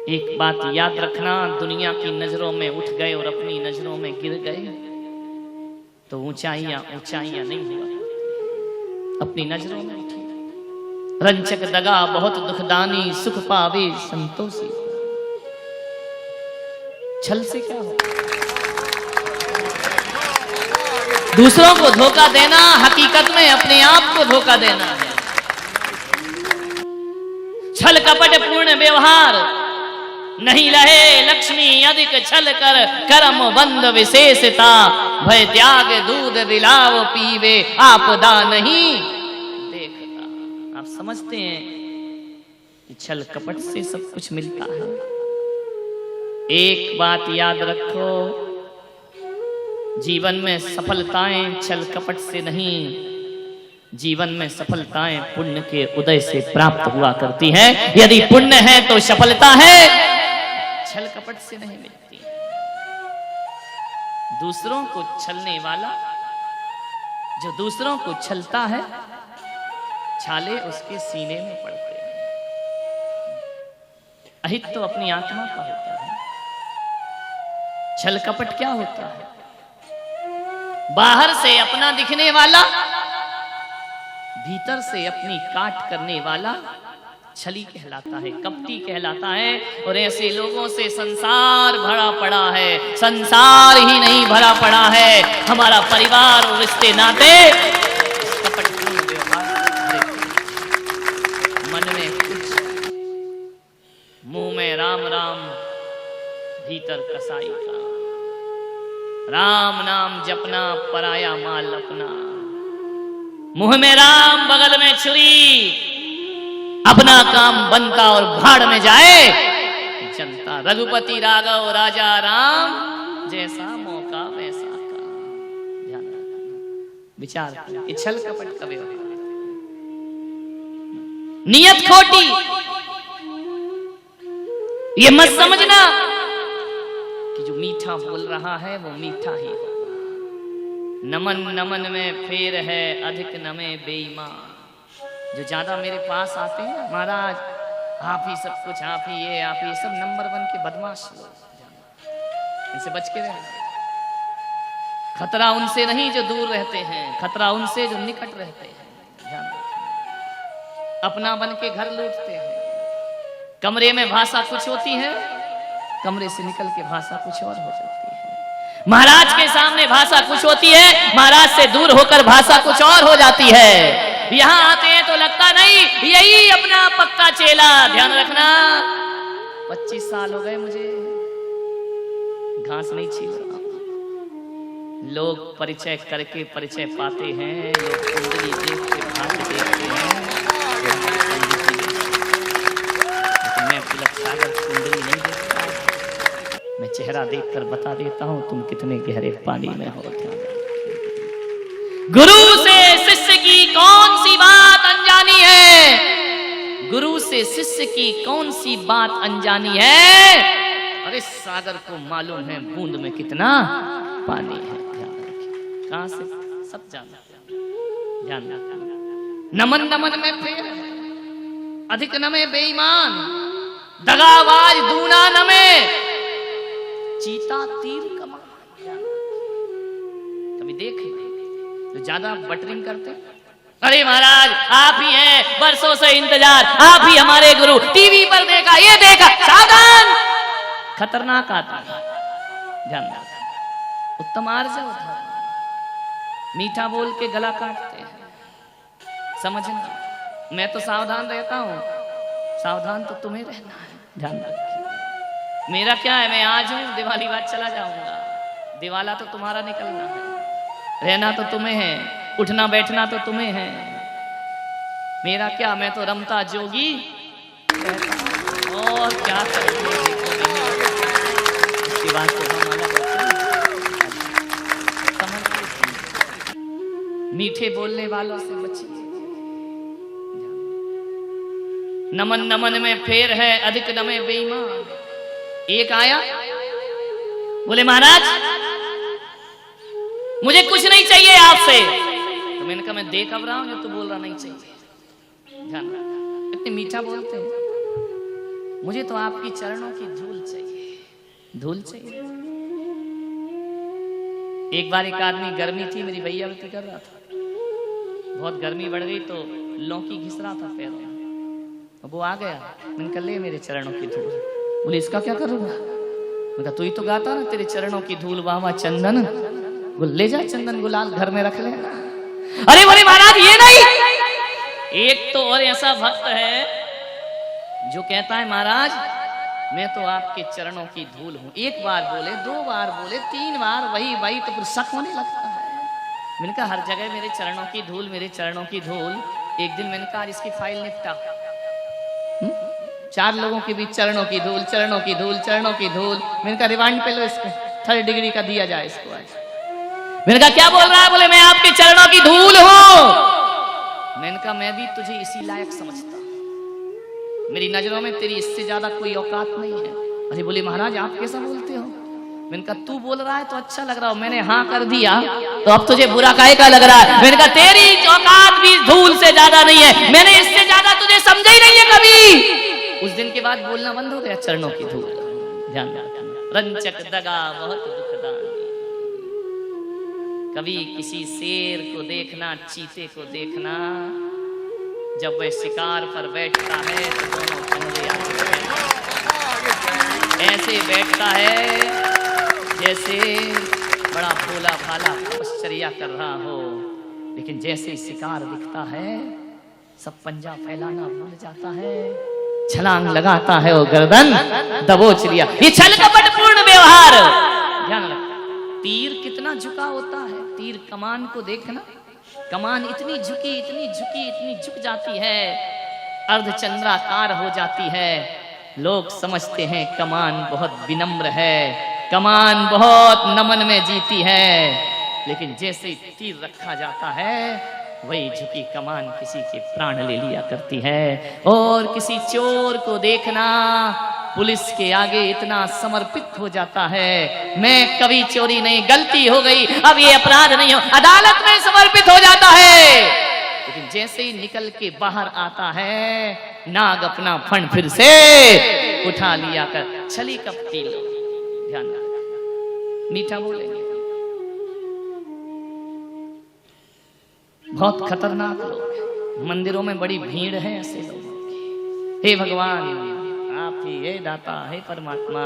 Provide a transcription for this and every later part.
एक बात याद रखना, दुनिया की नजरों में उठ गए और अपनी नजरों में गिर गए तो ऊंचाइयां ऊंचाइयां नहीं हुआ, अपनी नजरों में उठी। रंचक दगा बहुत दुखदानी, सुख पावे संतोषी। छल से क्या हो? दूसरों को धोखा देना हकीकत में अपने आप को धोखा देना है। छल कपट पूर्ण व्यवहार नहीं रहे लक्ष्मी, अधिक छल कर कर्म बंद विशेषता। भय त्याग दूध बिलाव पीवे, आपदा नहीं देखता। आप समझते हैं कि छल कपट से सब कुछ मिलता है। एक बात याद रखो, जीवन में सफलताएं छल कपट से नहीं, जीवन में सफलताएं पुण्य के उदय से प्राप्त हुआ करती हैं। यदि पुण्य है तो सफलता है, छल कपट से नहीं मिलती। दूसरों को छलने वाला, जो दूसरों को छलता है, छाले उसके सीने में पड़ते हैं। अहित तो अपनी आत्मा का होता है। छल कपट क्या होता है? बाहर से अपना दिखने वाला, भीतर से अपनी काट करने वाला छली कहलाता है, कपटी कहलाता है। और ऐसे लोगों से संसार भरा पड़ा है। संसार ही नहीं भरा पड़ा है, हमारा परिवार और रिश्ते नाते कपटपूर्ण व्यवहार। मन में कुछ, मुंह में राम राम, भीतर कसाई का। राम नाम जपना, पराया माल अपना। मुंह में राम, बगल में छुरी, अपना काम बनता और भाड़ में जाए जनता। रघुपति राघव राजा राम, जैसा मौका वैसा काम। ध्यान रखना, विचार करें। ये छल कपट का व्यवहार, नियत खोटी। ये मत समझना कि जो मीठा बोल रहा है वो मीठा ही होगा। नमन नमन में फेर है, अधिक नमे बेईमान। जो ज्यादा मेरे पास आते हैं, महाराज आप ही सब कुछ, आप ही ये, आप ही सब नंबर 1 के बदमाश लोग, इनसे बच के रहना। खतरा उनसे नहीं जो दूर रहते हैं, खतरा उनसे जो निकट रहते हैं। ध्यान रखना, अपना बन के घर लूटते हैं। कमरे में भाषा कुछ होती है, कमरे से निकल के भाषा कुछ और हो जाती है। महाराज के सामने भाषा कुछ होती है, महाराज से दूर होकर भाषा कुछ और हो जाती है। यहां आते हैं तो लगता नहीं यही अपना पक्का चेला। ध्यान रखना, 25 साल हो गए मुझे घास नहीं छील रहा। लोग परिचय करके परिचय पाते हैं, लोग कुंडली देख के भाग्य देखते हैं, लेकिन मैं तिलक सागर कुंडली नहीं देखता। मैं चेहरा देखकर बता देता हूं तुम कितने गहरे पानी में हो। गुरु से शिष्य की कौन सी बात अनजानी है? गुरु से शिष्य की कौन सी बात अनजानी है? अरे सागर को मालूम है बूंद में कितना पानी है। ध्यान रखिए, कहां से सब जानते हैं। ध्यान रखना, नमन नमन में फेर, अधिक नमे बेईमान। दगाबाज दूना नमे, चीता तीर कमान। कभी देखे तो ज्यादा बटरिंग करते, अरे महाराज आप ही हैं, बरसों से इंतजार, आप ही हमारे गुरु, टीवी पर देखा, ये देखा। सावधान, खतरनाक आता है। ध्यान रखना, उत्तम आर्जव था, मीठा बोल के गला काटते हैं। समझना, मैं तो सावधान रहता हूं, सावधान तो तुम्हें रहना है। ध्यान रखिए, मेरा क्या है, मैं आज हूं, दिवाली बाद चला जाऊंगा। दिवाला तो तुम्हारा निकलना है, रहना तो तुम्हें है, उठना बैठना तो तुम्हें है। मेरा क्या, मैं तो रमता जोगी और क्या करेंगे। इसकी बात तो हम अलग समझ, मीठे बोलने वालों से बचिए। नमन नमन में फेर है, अधिक नमे बेईमान। एक आया, बोले महाराज मुझे कुछ नहीं चाहिए आपसे। तो मैंने कहा मैं देख अब रहा हूं जो तू बोल रहा नहीं चाहिए। ध्यान रखना, इतने मीठा बोलते हैं। मुझे तो आपकी चरणों की धूल चाहिए, धूल चाहिए। एक बार एक आदमी, गर्मी थी, मेरी भैयावती कर रहा था, बहुत गर्मी बढ़ गई तो लौकी घिस रहा था पैरों में, वो आ गया, मैंने कहा ले मेरे चरणों की धूल। बोले इसका क्या करूंगा? मैंने कहा तू ही तो गाता ना, तेरे चरणों की धूल वावा चंदन, ले जा चंदन गुलाल घर में रख लेना। अरे बोले महाराज ये नहीं, एक तो और ऐसा भक्त है जो कहता है महाराज मैं तो आपके चरणों की धूल हूं। एक बार बोले, दो बार बोले, तीन बार वही तो फिर शक होने लगता है। मैंने कहा हर जगह मेरे चरणों की धूल, मेरे चरणों की धूल। एक दिन मैंने कहा इसकी फाइल निपटा, 4 लोगों के बीच चरणों की धूल, चरणों की धूल, चरणों की धूल। मैंने कहा रिमांड पे लो इसको, 3rd डिग्री का दिया जाए इसको आज। मैंने कहा क्या बोल रहा है? बोले मैं आपके चरणों की धूल हूं। मैंने कहा मैं भी तुझे इसी लायक समझता, मेरी नजरों में तेरी इससे ज्यादा कोई औकात नहीं है। अरे बोले महाराज आप कैसा बोलते हो? मैंने कहा तू बोल रहा है तो अच्छा लग रहा हो, मैंने हाँ कर दिया तो अब तुझे बुरा काहे का लग रहा है? मैंने कहा तेरी औकात भी धूल से ज्यादा नहीं है, मैंने इससे ज्यादा तुझे समझा ही नहीं है कभी। उस दिन के बाद बोलना बंद हो गया चरणों की धूल। ध्यान रखना, रंचक दगा बहुत दुखदाई। कभी किसी शेर को देखना, चीते को देखना, जब वह शिकार पर बैठता है तो दोनों कंधे आगे ऐसे बैठता है जैसे बड़ा भोला भाला तपश्चर्या कर रहा हो, लेकिन जैसे ही शिकार दिखता है सब पंजा फैलाना भूल जाता है, छलांग लगाता है वो गर्दन दबोच लिया। ये छल कपटपूर्ण व्यवहार। ध्यान रखना, तीर कितना झुका होता है, तीर कमान को देखना, कमान इतनी झुकी, इतनी झुकी, इतनी झुक जाती है, अर्धचंद्राकार हो जाती है। लोग समझते हैं कमान बहुत विनम्र है, कमान बहुत नमन में जीती है, लेकिन जैसे ही तीर रखा जाता है वही झुकी कमान किसी के प्राण ले लिया करती है। और किसी चोर को देखना पुलिस के आगे इतना समर्पित हो जाता है, मैं कभी चोरी नहीं, गलती हो गई, अब ये अपराध नहीं हो, अदालत में समर्पित हो जाता है। लेकिन जैसे ही निकल के बाहर आता है नाग अपना फण फिर से उठा लिया कर। छली कपटी लोग, ध्यान रखना, मीठा बोलेंगे, बहुत खतरनाक लोग। मंदिरों में बड़ी भीड़ है ऐसे लोगों की। हे भगवान आप ही हे दाता, हे परमात्मा।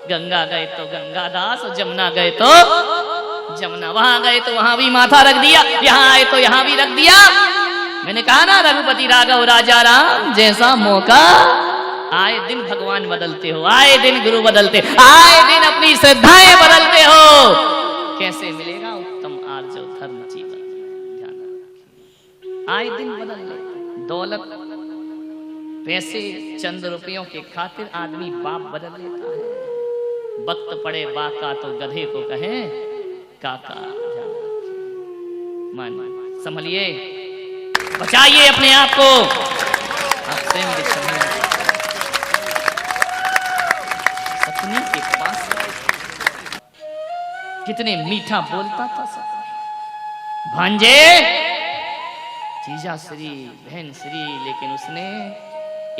गंगा गए तो गंगा दास, जमुना गए तो जमुना, वहां गए तो वहां भी माथा रख दिया, यहाँ आए तो यहाँ भी रख दिया। मैंने कहा ना रघुपति राघव राजा राम, जैसा मौका आए दिन भगवान बदलते हो, आए दिन गुरु बदलते, आए दिन अपनी श्रद्धाएं बदलते हो। कैसे मिलेगा उत्तम आर्जव धर्म जीवन? ध्यान रखिए, आए दिन बदल ले। दौलत, पैसे, चंद रुपयों के खातिर आदमी बाप बदल लेता है। वक्त पड़े बाका तो गधे को कहे काका। ध्यान रखिए, मान संभलिए, बचाइए अपने आप को, आप स्वयं भी संभलिए। सपनी के पास कितने मीठा बोलता था सपनी, भांजे, जीजा श्री, बहन श्री, लेकिन उसने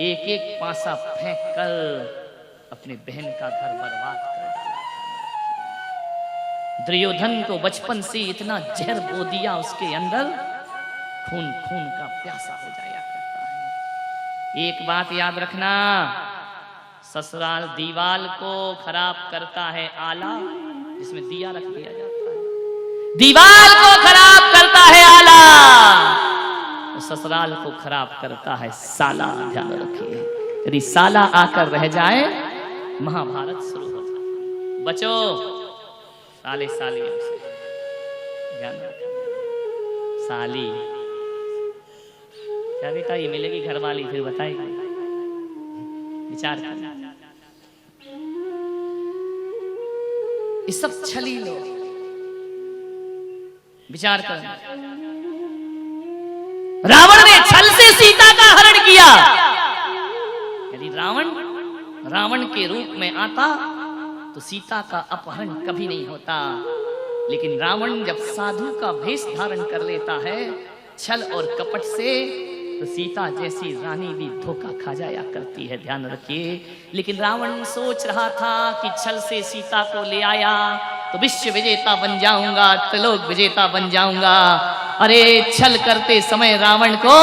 एक एक पासा फेंक कर अपनी बहन का घर बर्बाद कर डाला। दुर्योधन को बचपन से इतना जहर बो दिया उसके अंदर, खून खून का प्यासा हो जाया करता है। एक बात याद रखना, ससुराल दीवाल को खराब करता है आला, जिसमें दिया रख दिया जाता है। दीवाल को खराब करता है आला, ससुराल को खराब करता है साला। ध्यान रखिए, यदि साला आकर रह जाए महाभारत शुरू हो जाए। बचो साले सालियों से, ध्यान रखिए। साली क्या बेटा ये मिलेगी घरवाली, फिर बताएगी, विचार करना। ये सब छली लोग, विचार करना। रावण ने छल से सीता का हरण किया। यदि रावण के रूप में आता तो सीता का अपहरण कभी नहीं होता, लेकिन रावण जब साधु का भेष धारण कर लेता है, छल और कपट से तो सीता जैसी रानी भी धोखा खा जाया करती है, ध्यान रखिए। लेकिन रावण सोच रहा था कि छल से सीता को ले आया तो विश्व विजेता बन जाऊंगा, त्रिलोक विजेता बन जाऊंगा। अरे छल करते समय रावण को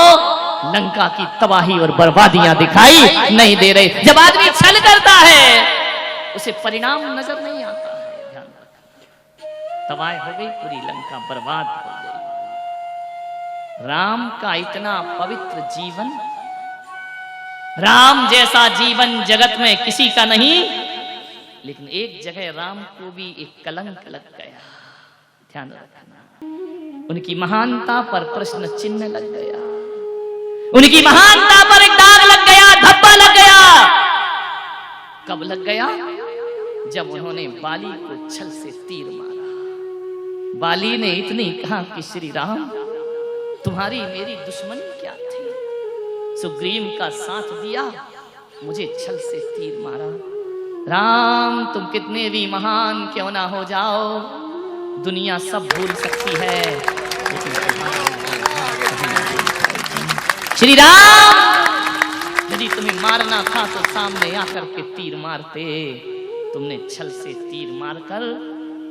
लंका की तबाही और बर्बादियां दिखाई नहीं दे रहे। जब आदमी छल करता है उसे परिणाम नजर नहीं आता है, ध्यान रखना। तबाही हो गई, पूरी लंका बर्बाद हो गई। राम का इतना पवित्र जीवन, राम जैसा जीवन जगत में किसी का नहीं, लेकिन एक जगह राम को भी एक कलंक लग गया, ध्यान रखना। उनकी महानता पर प्रश्न चिन्ह लग गया, उनकी महानता पर एक दाग लग गया, धब्बा लग गया। कब लग गया? जब उन्होंने बाली को छल से तीर मारा। बाली ने इतनी कहा कि श्री राम तुम्हारी मेरी दुश्मनी क्या थी? सुग्रीव का साथ दिया, मुझे छल से तीर मारा। राम तुम कितने भी महान क्यों ना हो जाओ, दुनिया सब भूल सकती है, लेकिन श्री राम यदि तुम्हें मारना था तो सामने आकर के तीर मारते। तुमने छल से तीर मारकर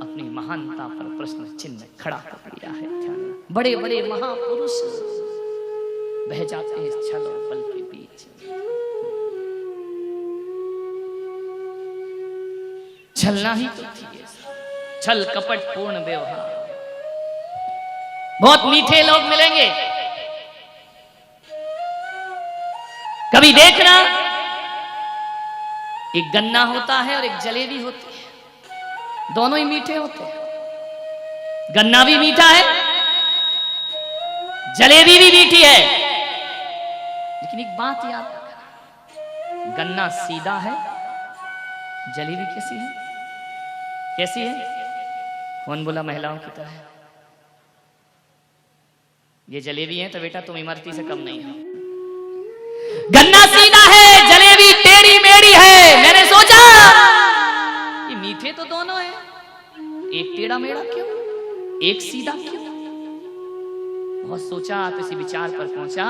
अपनी महानता पर प्रश्न चिन्ह खड़ा कर दिया है। बड़े बड़े महापुरुष बह जाते हैं छल और बल के बीच। छलना ही तो थी, छल कपट पूर्ण व्यवहार। बहुत मीठे लोग मिलेंगे, कभी देखना एक गन्ना होता है और एक जलेबी होती है, दोनों ही मीठे होते हैं। गन्ना भी मीठा है, जलेबी भी मीठी है, लेकिन एक बात याद रखना, गन्ना सीधा है, जलेबी कैसी है? कैसी है? कौन बोला महिलाओं की तरह? ये जलेबी है तो बेटा तुम इमरती से कम नहीं हो। गन्ना सीधा है, जलेबी टेढ़ी मेढ़ी है। मैंने सोचा ये मीठे तो दोनों हैं, एक टेढ़ा मेढ़ा क्यों, एक सीधा क्यों? बहुत सोचा तो इसी विचार पर पहुंचा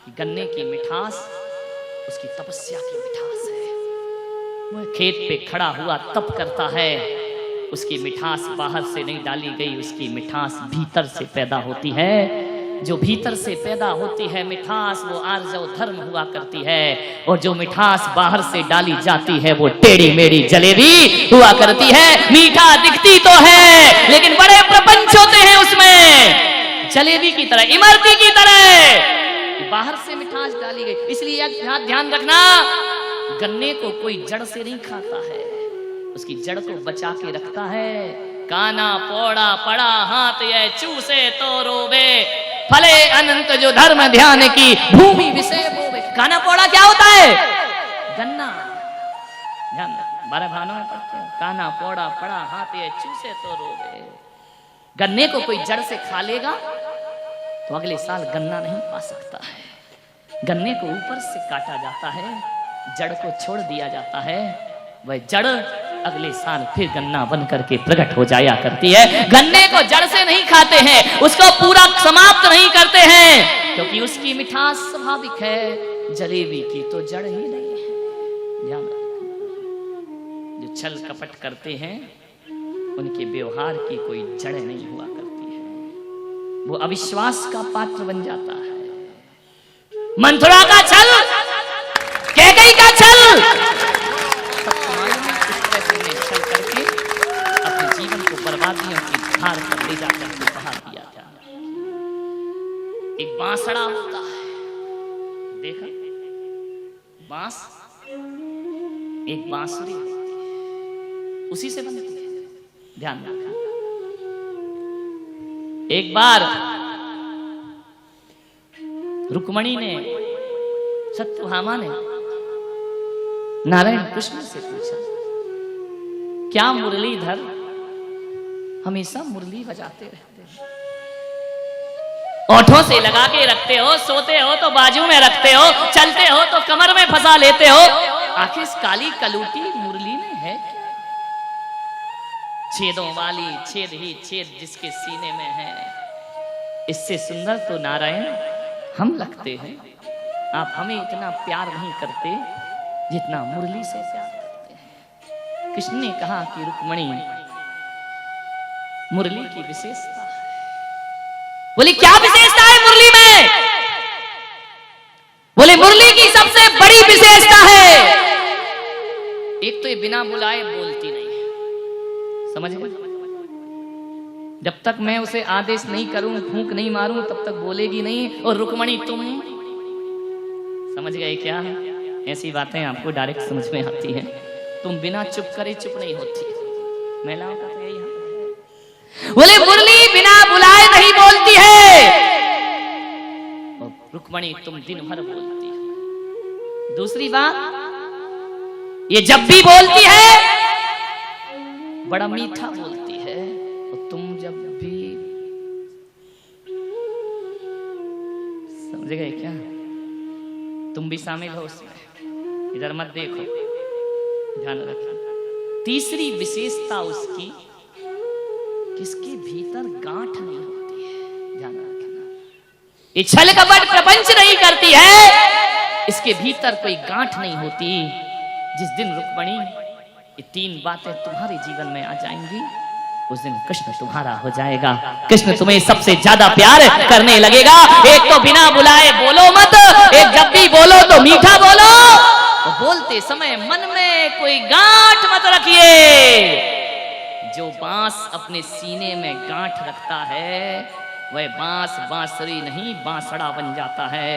कि गन्ने की मिठास उसकी तपस्या की मिठास है। वह खेत पे खड़ा हुआ तप करता है, उसकी मिठास बाहर से नहीं डाली गई, उसकी मिठास भीतर से पैदा होती है। जो भीतर से पैदा होती है मिठास, वो आर्जव धर्म हुआ करती है, और जो मिठास बाहर से डाली जाती है वो टेढ़ी मेढ़ी जलेबी हुआ करती है। मीठा दिखती तो है लेकिन बड़े प्रपंच होते हैं उसमें, जलेबी की तरह, इमरती की तरह बाहर से मिठास डाली गई। इसलिए एक ध्यान रखना, गन्ने को कोई जड़ से नहीं खाता है, उसकी जड़ को बचा के रखता है। काना पौड़ा पड़ा हाथ ये चूसे तो रोवे, फले अनंत जो धर्म ध्यान की भूमि विषय बोवे। काना पौड़ा क्या होता है? गन्ना। ध्यान 12 भानों में पढ़ते हैं, काना पौड़ा पड़ा हाथ ये चूसे तो रोवे। गन्ने को कोई जड़ से खा लेगा तो अगले साल गन्ना नहीं पा सकता है। गन्ने को ऊपर से काटा जाता है, जड़ को छोड़ दिया जाता है, वह जड़ अगले साल फिर गन्ना बन करके प्रकट हो जाया करती है। गन्ने को जड़ से नहीं खाते हैं, उसको पूरा समाप्त नहीं करते हैं, क्योंकि उसकी मिठास स्वाभाविक है। जलेबी की तो जड़ ही नहीं है। ध्यान रखना, जो छल कपट करते हैं उनके व्यवहार की कोई जड़ नहीं हुआ करती है, वो अविश्वास का पात्र बन जाता है। मंथरा का छल, कैकेयी का छल, छल करके अपने जीवन को बर्बादियों की धार पर ले जाकर के बहा दिया था। एक बांसड़ा होता है, देखा बांस, एक बांसुरी उसी से बनती है, ध्यान रखना। एक बार रुक्मणी ने, सत्यभामा ने नारायण कृष्ण से पूछा, क्या मुरलीधर हमेशा मुरली बजाते रहते हैं? ओठों से लगा के रखते हो, सोते हो तो बाजू में रखते हो, चलते हो तो कमर में फंसा लेते हो, आखिर इस काली कलूटी मुरली में है क्या? छेदों वाली छेद ही छेद जिसके सीने में है, इससे सुंदर तो नारायण हम लगते हैं, आप हमें इतना प्यार नहीं करते जितना मुरली से प्यार करते हैं। कृष्ण ने कहा कि रुक्मणी मुरली की विशेषता है। बोले क्या विशेषता है मुरली में? बोले मुरली की सबसे बड़ी विशेषता है, एक तो ये बिना बुलाए बोलती नहीं है, समझ गए? जब तक मैं उसे आदेश नहीं करूं, फूंक नहीं मारूं, तब तक बोलेगी नहीं। और रुक्मणी तुम समझ गए क्या? ऐसी बातें आपको डायरेक्ट समझ में आती हैं। तुम बिना चुप करे चुप नहीं होती। महिलाओं का तो यही हाल है। बोले मुरली बिना बुलाए नहीं बोलती है, और रुक्मणी तुम दिन भर बोलती हो। दूसरी बात, ये जब भी बोलती है बड़ा मीठा बोलती है, और तुम जब भी, समझ गए क्या? तुम भी शामिल हो उसमें, इधर मत देखो, ध्यान रखना। तीसरी विशेषता उसकी, किसके भीतर गांठ नहीं होती है, ध्यान रखना। ये छल कपट प्रपंच नहीं करती है, इसके भीतर कोई गांठ नहीं होती। जिस दिन रुक्मणी ये तीन बातें तुम्हारे जीवन में आ जाएंगी, उस दिन कृष्ण तुम्हारा हो जाएगा। कृष्ण तुम्हें सबसे ज्यादा प्यार करने लगेगा। एक तो बिना बुलाए बोलो मत, एक जब भी बोलो तो मीठा बोलो, और बोलते समय मन में कोई गांठ मत रखिए। जो बांस अपने सीने में गांठ रखता है, वह बांस बांसुरी नहीं बांसड़ा बन जाता है।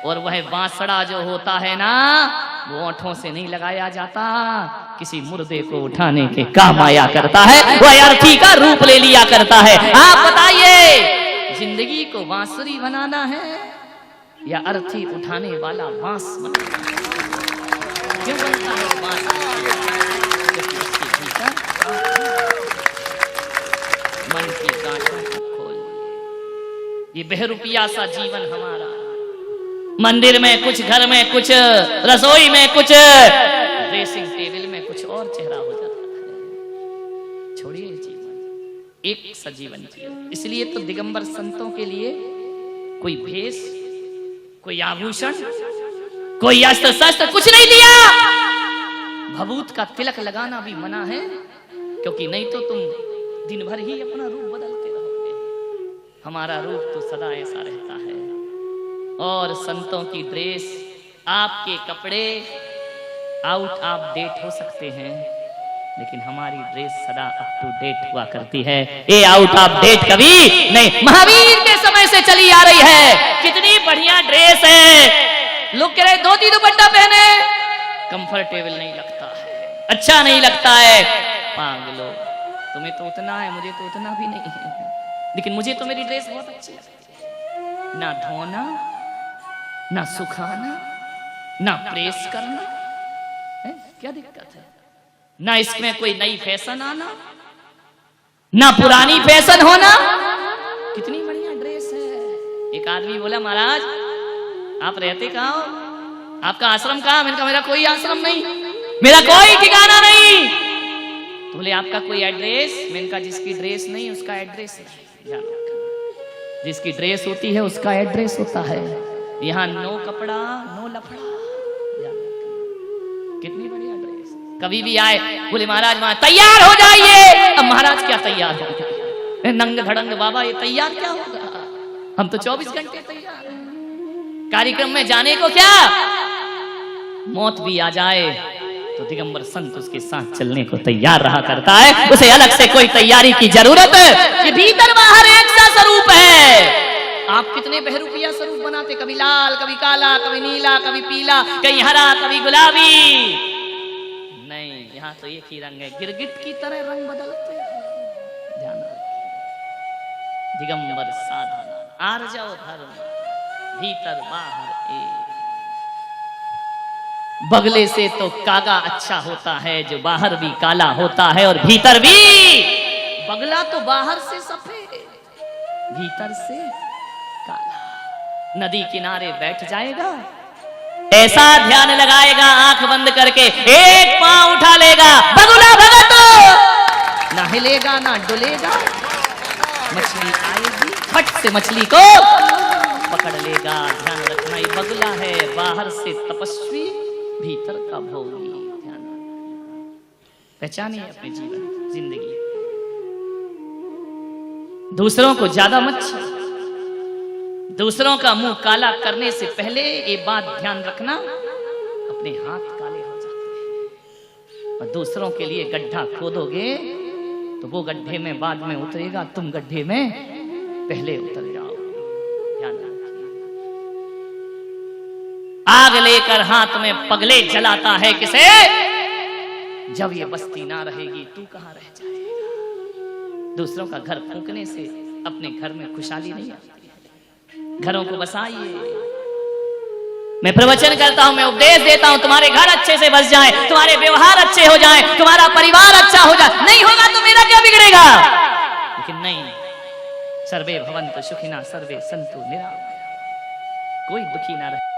और वह बांसड़ा जो होता है ना, वो ओंठों से नहीं लगाया जाता, किसी मुर्दे को उठाने के काम आया करता है, वह अर्थी का रूप ले लिया करता है। आप बताइए, जिंदगी को बांसुरी बनाना है या अर्थी उठाने वाला बांस बनाना है? क्यों बनता है बांस? क्योंकि उसके भीतर मन की गांठों को खोल। ये बहरूपिया सा जीवन हमारा, मंदिर में कुछ, घर में कुछ, रसोई में कुछ, ड्रेसिंग टेबल में कुछ और चेहरा हो जाता है। छोड़िए जीवन, एक सजीवन जीवन। इसलिए तो दिगंबर संतों के लिए कोई भेष, कोई आभूषण, कोई अस्त्र शस्त्र कुछ नहीं दिया। भभूत का तिलक लगाना भी मना है, क्योंकि नहीं तो तुम दिन भर ही अपना रूप बदलते रहोगे। हमारा रूप तो सदा ऐसा रहता है। और संतों की ड्रेस, आपके कपड़े आउट ऑफ डेट हो सकते हैं, लेकिन हमारी ड्रेस सदा अप टू डेट हुआ करती है। ये आउट ऑफ डेट कभी नहीं, महावीर के समय से चली आ रही है। कितनी बढ़िया ड्रेस है, लोग कह रहे धोती दुपट्टा पहने, कंफर्टेबल नहीं लगता है, अच्छा नहीं लगता है। पागलो, तुम्हें तो उतना है, मुझे तो उतना भी नहीं है, लेकिन मुझे तो मेरी ड्रेस बहुत अच्छी लगती है। ना धोना, ना सुखाना, ना प्रेस करना है, क्या दिक्कत है? ना इसमें कोई नई फैशन आना, ना पुरानी फैशन होना। कितनी बढ़िया ड्रेस है। एक आदमी बोला, महाराज आप रहते कहाँ हो? आपका आश्रम कहाँ? मैंने कहा मेरा कोई आश्रम नहीं, मेरा कोई ठिकाना नहीं। तो बोले आपका कोई एड्रेस? मैंने कहा जिसकी ड्रेस नहीं उसका एड्रेस है। जिसकी ड्रेस होती है उसका एड्रेस होता है। यहाँ नो कपड़ा नो लफड़ा। कितनी बढ़िया ड्रेस। कभी भी आए बोले महाराज वहां तैयार हो जाइए। अब महाराज क्या तैयार हो? नंग धड़ंग बाबा ये तैयार क्या होगा? हम तो 24 घंटे तैयार हैं। कार्यक्रम में जाने को क्या, मौत भी आ जाए तो दिगंबर संत उसके साथ चलने को तैयार रहा करता है। उसे अलग से कोई तैयारी की जरूरत है। ये भीतर बाहर एक सा स्वरूप है। आप कितने बहरूपिया स्वरूप बनाते, कभी लाल, कभी काला, कभी नीला, कभी पीला, कहीं हरा, कभी गुलाबी। नहीं, यहाँ तो एक ही रंग है, गिरगिट की तरह रंग बदलते हैं। ध्यान रखिए, दिगंबर साधन आर जाओ धर्म, भीतर बाहर एक। बगले से तो कागा अच्छा होता है जो बाहर भी काला होता है और भीतर भी। बगला तो बाहर से सफेद, भीतर से काला। नदी किनारे बैठ जाएगा, ऐसा ध्यान लगाएगा आंख बंद करके, एक पांव उठा लेगा, बगुला भगत ना हिलेगा ना डुलेगा। मछली आएगी, फट से मछली को पकड़ लेगा। ध्यान रखना, ये बगुला है, बाहर से तपस्वी, भीतर का भोगी। ध्यान पहचानिए अपने जीवन जिंदगी। दूसरों को ज्यादा मत छेड़ो। दूसरों का मुंह काला करने से पहले ये बात ध्यान रखना, अपने हाथ काले हो जाते हैं। और दूसरों के लिए गड्ढा खोदोगे तो वो गड्ढे में बाद में उतरेगा, तुम गड्ढे में पहले उतर जाओ। ध्यान रखिए। आग लेकर हाथ में पगले जलाता है किसे? जब ये बस्ती ना रहेगी तू कहां रह जाएगा। दूसरों का घर फूंकने से अपने घर में खुशहाली नहीं आती। घरों को बसाइए। मैं प्रवचन करता हूं, मैं उपदेश देता हूं, तुम्हारे घर अच्छे से बस जाए, तुम्हारे व्यवहार अच्छे हो जाए, तुम्हारा परिवार अच्छा हो जाए। नहीं होगा तो मेरा क्या बिगड़ेगा? लेकिन नहीं, सर्वे भवन्तु सुखिनः सर्वे सन्तु निरामयाः। कोई दुखी ना रहे।